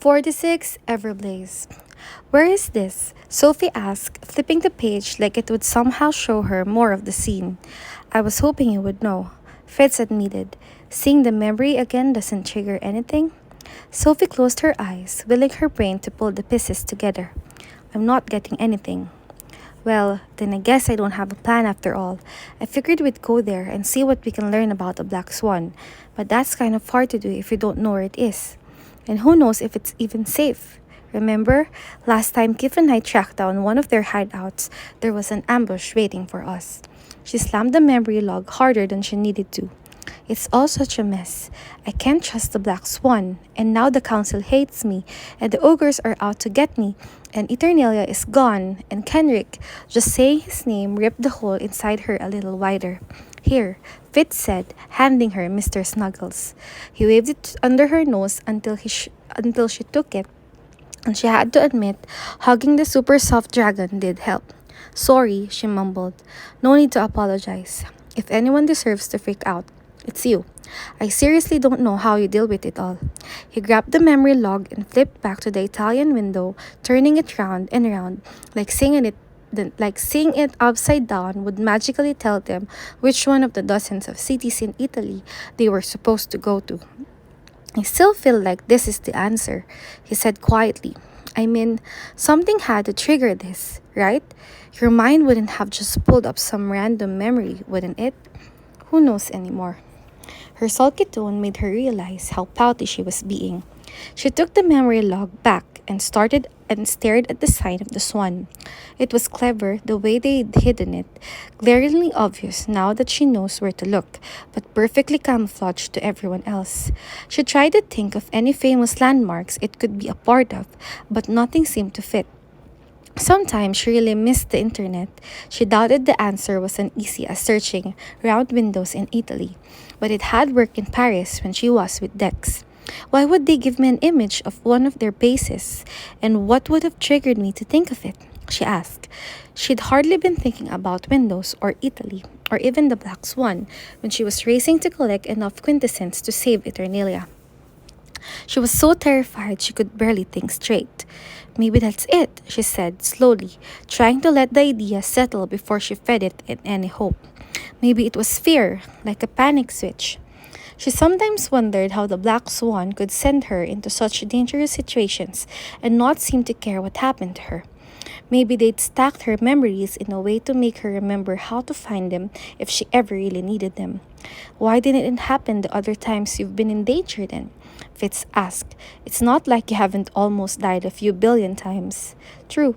Ch46 Everblaze. Where is this? Sophie asked, flipping the page like it would somehow show her more of the scene. I was hoping you would know. Fitz admitted. Seeing the memory again doesn't trigger anything? Sophie closed her eyes, willing her brain to pull the pieces together. I'm not getting anything. Well, then I guess I don't have a plan after all. I figured we'd go there and see what we can learn about the Black Swan, but that's kind of hard to do if you don't know where it is. And who knows if it's even safe. Remember, last time Kif and I tracked down one of their hideouts, there was an ambush waiting for us. She slammed the memory log harder than she needed to. It's all such a mess. I can't trust the Black Swan, and now the council hates me, and the ogres are out to get me, and Eternalia is gone, and Kenrick, just saying his name, ripped the hole inside her a little wider. Here, Fitz said, handing her Mr. Snuggles. He waved it under her nose until she took it, and she had to admit, hugging the super soft dragon did help. Sorry, she mumbled. No need to apologize. If anyone deserves to freak out, it's you. I seriously don't know how you deal with it all. He grabbed the memory log and flipped back to the Italian window, turning it round and round, like seeing it upside down would magically tell them which one of the dozens of cities in Italy they were supposed to go to. I still feel like this is the answer, he said quietly. I mean, something had to trigger this, right? Your mind wouldn't have just pulled up some random memory, wouldn't it? Who knows anymore? Her sulky tone made her realize how pouty she was being. She took the memory log back and stared at the sign of the swan. It was clever the way they'd hidden it, glaringly obvious now that she knows where to look, but perfectly camouflaged to everyone else. She tried to think of any famous landmarks it could be a part of, but nothing seemed to fit. Sometimes she really missed the internet. She doubted the answer was as easy as searching round windows in Italy, but it had worked in Paris when she was with Dex. Why would they give me an image of one of their bases? And what would have triggered me to think of it? She asked. She'd hardly been thinking about windows or Italy, or even the Black Swan, when she was racing to collect enough quintessence to save Eternalia. She was so terrified she could barely think straight. Maybe that's it, she said slowly, trying to let the idea settle before she fed it in any hope. Maybe it was fear, like a panic switch. She sometimes wondered how the Black Swan could send her into such dangerous situations and not seem to care what happened to her. Maybe they'd stacked her memories in a way to make her remember how to find them if she ever really needed them. Why didn't it happen the other times you've been in danger then? Fitz asked. It's not like you haven't almost died a few billion times. True.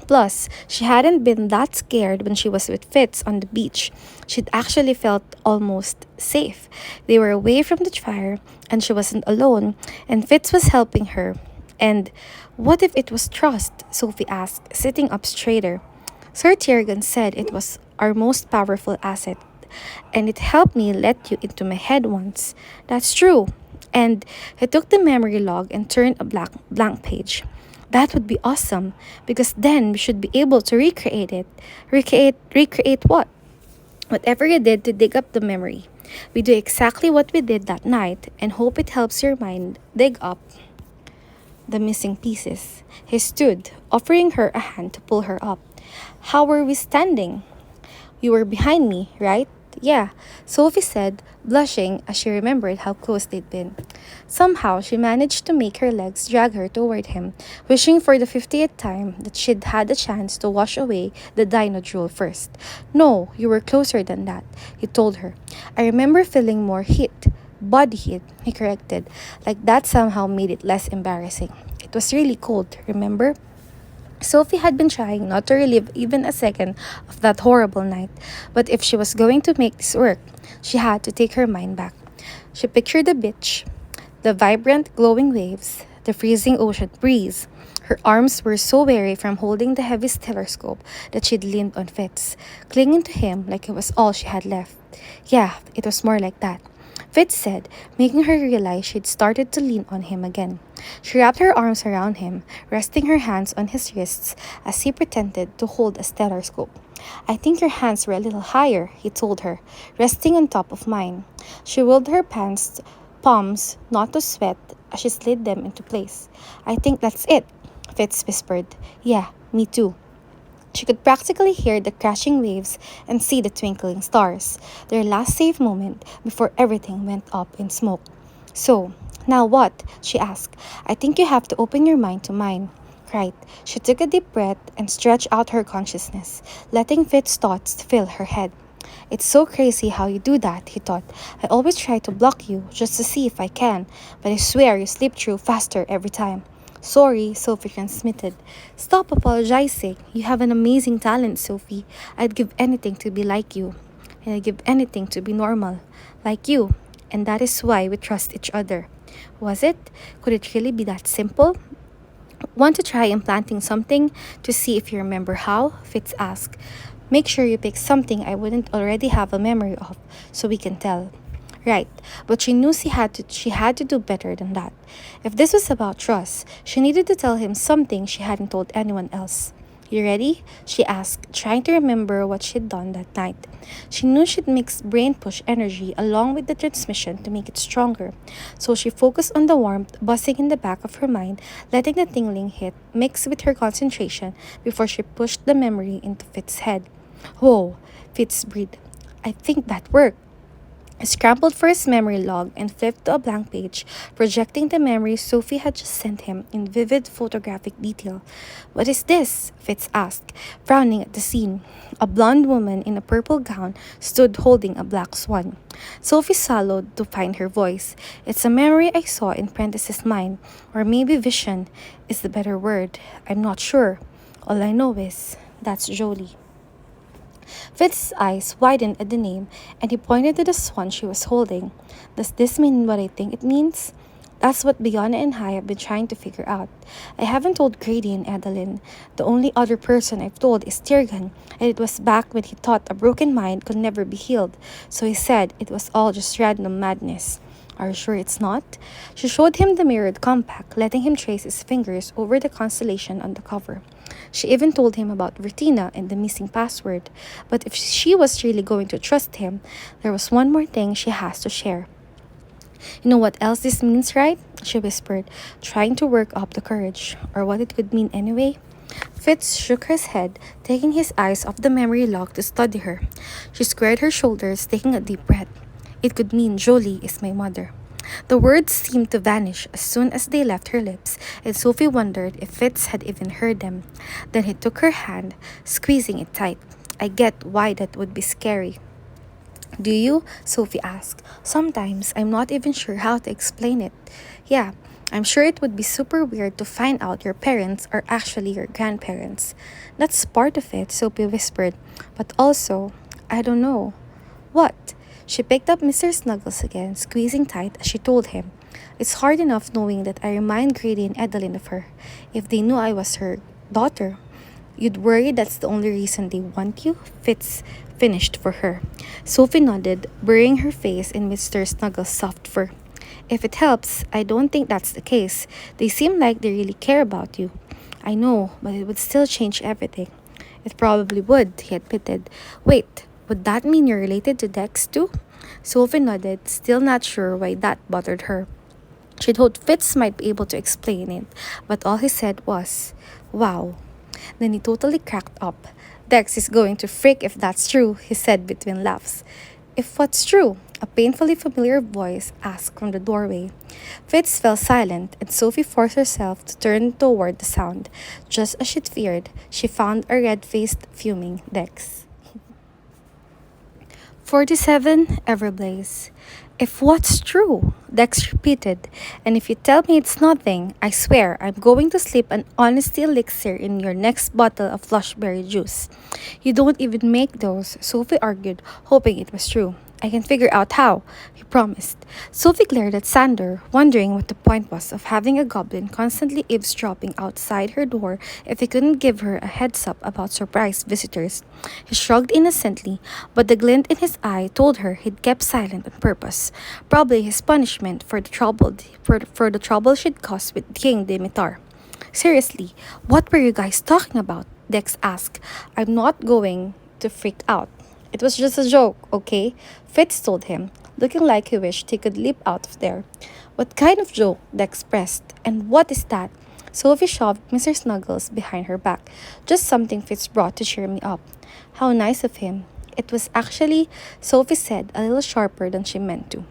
Plus, she hadn't been that scared when she was with Fitz on the beach. She'd actually felt almost safe. They were away from the fire, and she wasn't alone, and Fitz was helping her. And what if it was trust? Sophie asked, sitting up straighter. Sir Tiergan said it was our most powerful asset, and it helped me let you into my head once. That's true. And he took the memory log and turned a blank page. That would be awesome, because then we should be able to recreate it. Recreate what? Whatever you did to dig up the memory. We do exactly what we did that night and hope it helps your mind dig up the missing pieces. He stood, offering her a hand to pull her up. How were we standing? You were behind me, right? Yeah, Sophie said, blushing as she remembered how close they'd been. Somehow, she managed to make her legs drag her toward him, wishing for the 50th time that she'd had a chance to wash away the dino drool first. No, you were closer than that, he told her. I remember feeling more heat. Body heat, he corrected, like that somehow made it less embarrassing. It was really cold, remember? Sophie had been trying not to relive even a second of that horrible night, but if she was going to make this work, she had to take her mind back. She pictured the beach, the vibrant, glowing waves, the freezing ocean breeze. Her arms were so weary from holding the heavy telescope that she'd leaned on Fitz, clinging to him like it was all she had left. Yeah, it was more like that. Fitz said, making her realize she'd started to lean on him again. She wrapped her arms around him, resting her hands on his wrists as he pretended to hold a stethoscope. I think your hands were a little higher, he told her, resting on top of mine. She willed her palms not to sweat as she slid them into place. I think that's it, Fitz whispered. Yeah, me too. She could practically hear the crashing waves and see the twinkling stars, their last safe moment before everything went up in smoke. So, now what? She asked. I think you have to open your mind to mine. Right. She took a deep breath and stretched out her consciousness, letting Fitz's thoughts fill her head. It's so crazy how you do that, he thought. I always try to block you just to see if I can, but I swear you slip through faster every time. Sorry, Sophie transmitted. Stop apologizing. You have an amazing talent, Sophie. I'd give anything to be like you. And I'd give anything to be normal, like you. And that is why we trust each other. Was it? Could it really be that simple? Want to try implanting something to see if you remember how? Fitz asked. Make sure you pick something I wouldn't already have a memory of, so we can tell. Right, but she knew she had to do better than that. If this was about trust, she needed to tell him something she hadn't told anyone else. You ready? She asked, trying to remember what she'd done that night. She knew she'd mix brain push energy along with the transmission to make it stronger. So she focused on the warmth buzzing in the back of her mind, letting the tingling hit mix with her concentration before she pushed the memory into Fitz's head. Whoa, Fitz breathed. I think that worked. I scrambled for his memory log and flipped to a blank page, projecting the memory Sophie had just sent him in vivid photographic detail. What is this? Fitz asked, frowning at the scene. A blonde woman in a purple gown stood holding a black swan. Sophie swallowed to find her voice. It's a memory I saw in Prentice's mind, or maybe vision is the better word. I'm not sure. All I know is that's Jolie. Fitz's eyes widened at the name, and he pointed to the swan she was holding. Does this mean what I think it means? That's what Biana and I have been trying to figure out. I haven't told Grady and Adeline. The only other person I've told is Tirgan, and it was back when he thought a broken mind could never be healed, so he said it was all just random madness. Are you sure it's not? She showed him the mirrored compact, letting him trace his fingers over the constellation on the cover. She even told him about Vertina and the missing password. But if she was really going to trust him, there was one more thing she has to share. You know what else this means, right? She whispered, trying to work up the courage. Or what it could mean anyway? Fitz shook his head, taking his eyes off the memory log to study her. She squared her shoulders, taking a deep breath. It could mean Jolie is my mother. The words seemed to vanish as soon as they left her lips, and Sophie wondered if Fitz had even heard them. Then he took her hand, squeezing it tight. I get why that would be scary. Do you? Sophie asked. Sometimes I'm not even sure how to explain it. Yeah, I'm sure it would be super weird to find out your parents are actually your grandparents. That's part of it, Sophie whispered. But also, I don't know. What? She picked up Mr. Snuggles again, squeezing tight as she told him. It's hard enough knowing that I remind Grady and Adeline of her. If they knew I was her daughter, you'd worry that's the only reason they want you? Fitz finished for her. Sophie nodded, burying her face in Mr. Snuggles' soft fur. If it helps, I don't think that's the case. They seem like they really care about you. I know, but it would still change everything. It probably would, he admitted. Wait, would that mean you're related to Dex too? Sophie nodded, still not sure why that bothered her. She thought Fitz might be able to explain it, but all he said was, wow. Then he totally cracked up. Dex is going to freak if that's true, he said between laughs. If what's true? A painfully familiar voice asked from the doorway. Fitz fell silent, and Sophie forced herself to turn toward the sound. Just as she'd feared, she found a red-faced, fuming Dex. 47 Everblaze. If what's true? Dex repeated. And if you tell me it's nothing, I swear I'm going to slip an honesty elixir in your next bottle of lushberry juice. You don't even make those, Sophie argued, hoping it was true. I can figure out how, he promised. Sophie glared at Sander, wondering what the point was of having a goblin constantly eavesdropping outside her door if he couldn't give her a heads up about surprise visitors. He shrugged innocently, but the glint in his eye told her he'd kept silent on purpose, probably his punishment for the trouble she'd caused with King Dimitar. Seriously, what were you guys talking about? Dex asked. I'm not going to freak out. It was just a joke, okay? Fitz told him, looking like he wished he could leap out of there. What kind of joke? Dex pressed. And what is that? Sophie shoved Mr. Snuggles behind her back. Just something Fitz brought to cheer me up. How nice of him. It was actually, Sophie said, a little sharper than she meant to.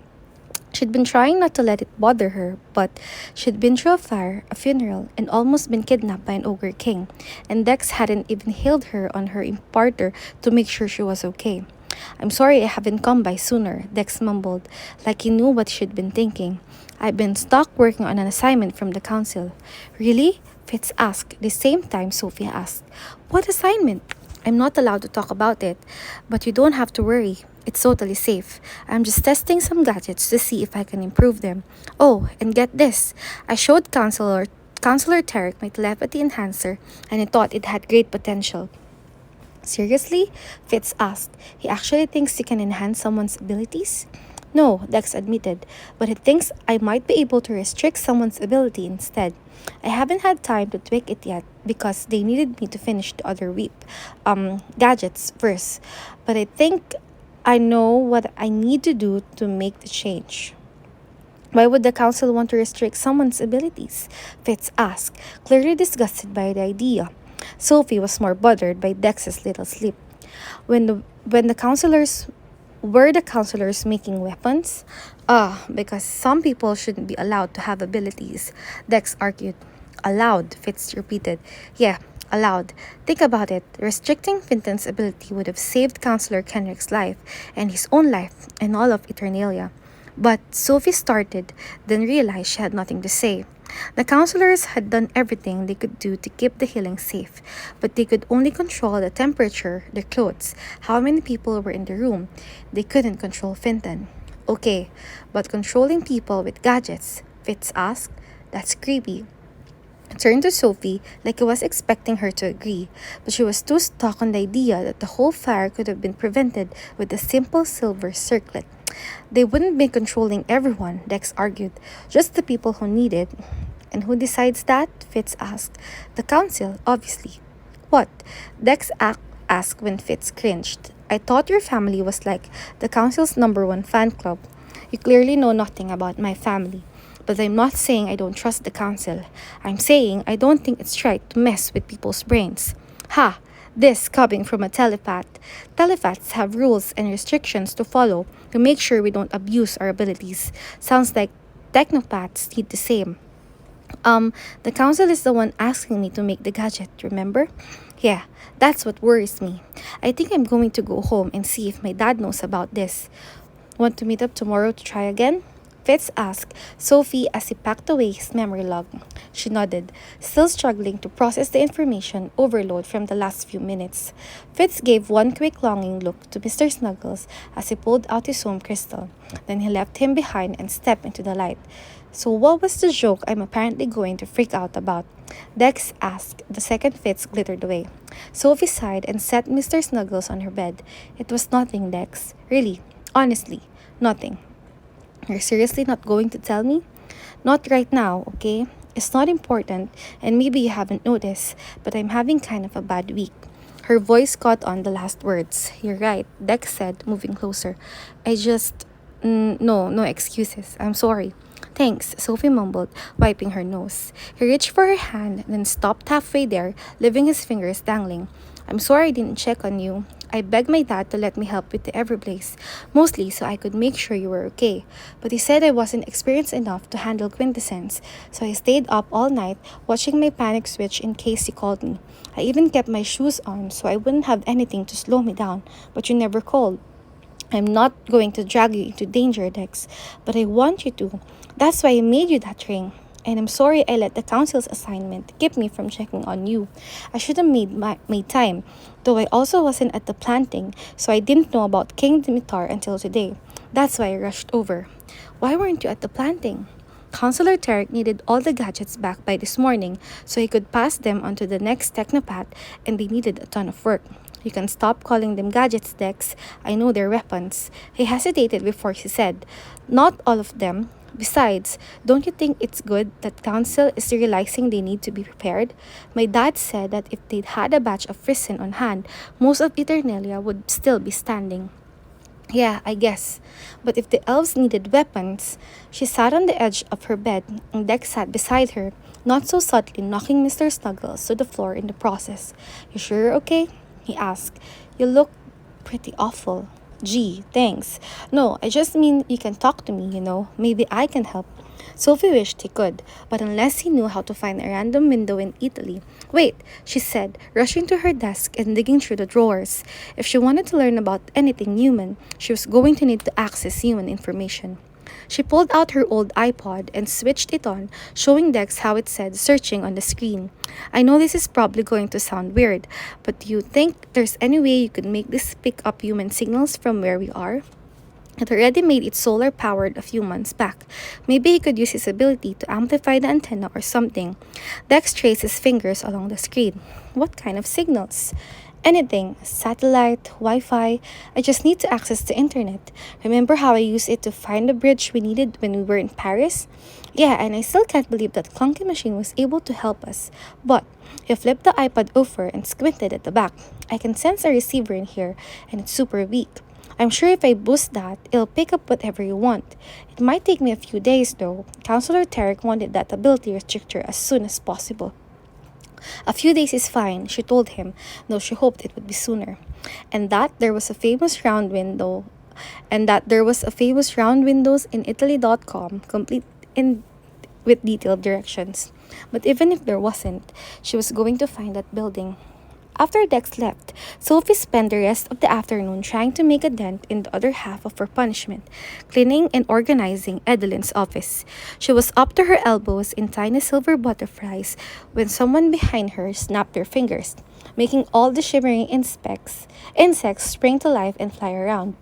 She'd been trying not to let it bother her, but she'd been through a fire, a funeral, and almost been kidnapped by an ogre king, and Dex hadn't even hailed her on her imparter to make sure she was okay. I'm sorry I haven't come by sooner, Dex mumbled, like he knew what she'd been thinking. I've been stuck working on an assignment from the council. Really? Fitz asked, the same time Sophia asked. What assignment? I'm not allowed to talk about it, but you don't have to worry. It's totally safe. I'm just testing some gadgets to see if I can improve them. Oh, and get this. I showed Counselor Tarek my telepathy enhancer, and I thought it had great potential. Seriously? Fitz asked. He actually thinks you can enhance someone's abilities? No, Dex admitted, but he thinks I might be able to restrict someone's ability instead. I haven't had time to tweak it yet because they needed me to finish the other gadgets first. But I think I know what I need to do to make the change. Why would the council want to restrict someone's abilities? Fitz asked, clearly disgusted by the idea. Sophie was more bothered by Dex's little slip. When the counselors were the counselors making weapons? Because some people shouldn't be allowed to have abilities, Dex argued. Allowed, Fitz repeated. Yeah, allowed. Think about it. Restricting Finton's ability would have saved Counselor Kenrick's life, and his own life, and all of Eternalia. But Sophie started, then realized she had nothing to say. The counselors had done everything they could do to keep the healing safe, but they could only control the temperature, the clothes, how many people were in the room. They couldn't control Finton. Okay, but controlling people with gadgets, Fitz asked. That's creepy. I turned to Sophie like I was expecting her to agree, but she was too stuck on the idea that the whole fire could have been prevented with a simple silver circlet. They wouldn't be controlling everyone, Dex argued, just the people who need it. And who decides that? Fitz asked. The council, obviously. What? Asked when Fitz cringed. I thought your family was like the council's number one fan club. You clearly know nothing about my family. But I'm not saying I don't trust the council. I'm saying I don't think it's right to mess with people's brains. Ha! This coming from a telepath. Telepaths have rules and restrictions to follow to make sure we don't abuse our abilities. Sounds like technopaths need the same. The council is the one asking me to make the gadget, remember? Yeah, that's what worries me. I think I'm going to go home and see if my dad knows about this. Want to meet up tomorrow to try again? Fitz asked Sophie as he packed away his memory log. She nodded, still struggling to process the information overload from the last few minutes. Fitz gave one quick longing look to Mr. Snuggles as he pulled out his home crystal. Then he left him behind and stepped into the light. So what was the joke I'm apparently going to freak out about? Dex asked the second Fitz glittered away. Sophie sighed and set Mr. Snuggles on her bed. It was nothing, Dex. Really, honestly, nothing. You're seriously not going to tell me? Not right now, okay? It's not important, and maybe you haven't noticed, but I'm having kind of a bad week. Her voice caught on the last words. You're right, Dex said, moving closer. I just... no excuses. I'm sorry. Thanks, Sophie mumbled, wiping her nose. He reached for her hand, then stopped halfway there, leaving his fingers dangling. I'm sorry I didn't check on you. I begged my dad to let me help with the Everblaze, mostly so I could make sure you were okay. But he said I wasn't experienced enough to handle Quintessence, so I stayed up all night watching my panic switch in case you called me. I even kept my shoes on so I wouldn't have anything to slow me down, but you never called. I'm not going to drag you into danger, Dex, but I want you to. That's why I made you that ring. And I'm sorry I let the council's assignment keep me from checking on you. I should have made time, though I also wasn't at the planting, so I didn't know about King Dimitar until today. That's why I rushed over. Why weren't you at the planting? Counselor Tarek needed all the gadgets back by this morning so he could pass them on to the next technopath, and they needed a ton of work. You can stop calling them gadgets, Dex. I know they're weapons. He hesitated before he said, not all of them. Besides, don't you think it's good that council is realizing they need to be prepared? My dad said that if they'd had a batch of Frison on hand, most of Eternalia would still be standing. Yeah, I guess. But if the elves needed weapons, she sat on the edge of her bed, and Dex sat beside her, not so subtly knocking Mr. Snuggles to the floor in the process. You sure you're okay? He asked. You look pretty awful. Gee, thanks. No, I just mean you can talk to me, you know. Maybe I can help. Sophie wished he could, but unless he knew how to find a random window in Italy. Wait, she said, rushing to her desk and digging through the drawers. If she wanted to learn about anything human, she was going to need to access human information. She pulled out her old iPod and switched it on, showing Dex how it said searching on the screen. I know this is probably going to sound weird, but do you think there's any way you could make this pick up human signals from where we are? It already made it solar powered a few months back. Maybe he could use his ability to amplify the antenna or something. Dex traced his fingers along the screen. What kind of signals? Anything. Satellite, Wi Fi. I just need to access the internet. Remember how I used it to find the bridge we needed when we were in Paris? Yeah, and I still can't believe that clunky machine was able to help us. But he flipped the iPod over and squinted at the back. I can sense a receiver in here, and it's super weak. I'm sure if I boost that, it'll pick up whatever you want. It might take me a few days though. Counselor Tarek wanted that ability restrictor as soon as possible. A few days is fine, she told him, though she hoped it would be sooner. And that there was a famous round window and that there was a famous round windows in Italy.com complete in with detailed directions. But even if there wasn't, she was going to find that building. After Dex left, Sophie spent the rest of the afternoon trying to make a dent in the other half of her punishment, cleaning and organizing Edeline's office. She was up to her elbows in tiny silver butterflies when someone behind her snapped their fingers, making all the shimmering insects spring to life and fly around.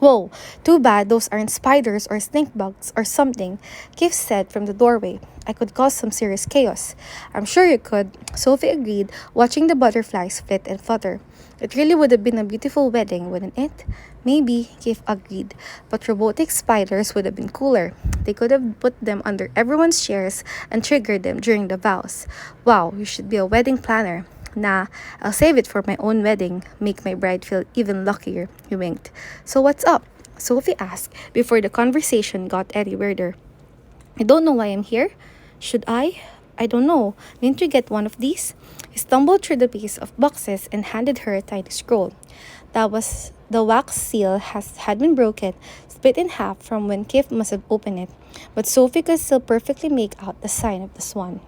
Whoa, too bad those aren't spiders or stink bugs or something, Keith said from the doorway. I could cause some serious chaos. I'm sure you could, Sophie agreed, watching the butterflies flit and flutter. It really would have been a beautiful wedding, wouldn't it? Maybe, Keith agreed, but robotic spiders would have been cooler. They could have put them under everyone's chairs and triggered them during the vows. Wow, you should be a wedding planner. Nah, I'll save it for my own wedding, make my bride feel even luckier, he winked. So what's up? Sophie asked before the conversation got any weirder. I don't know why I'm here. Should I? I don't know. Didn't you get one of these? He stumbled through the piece of boxes and handed her a tiny scroll. That was the wax seal had been broken, split in half from when Kif must have opened it, but Sophie could still perfectly make out the sign of the swan.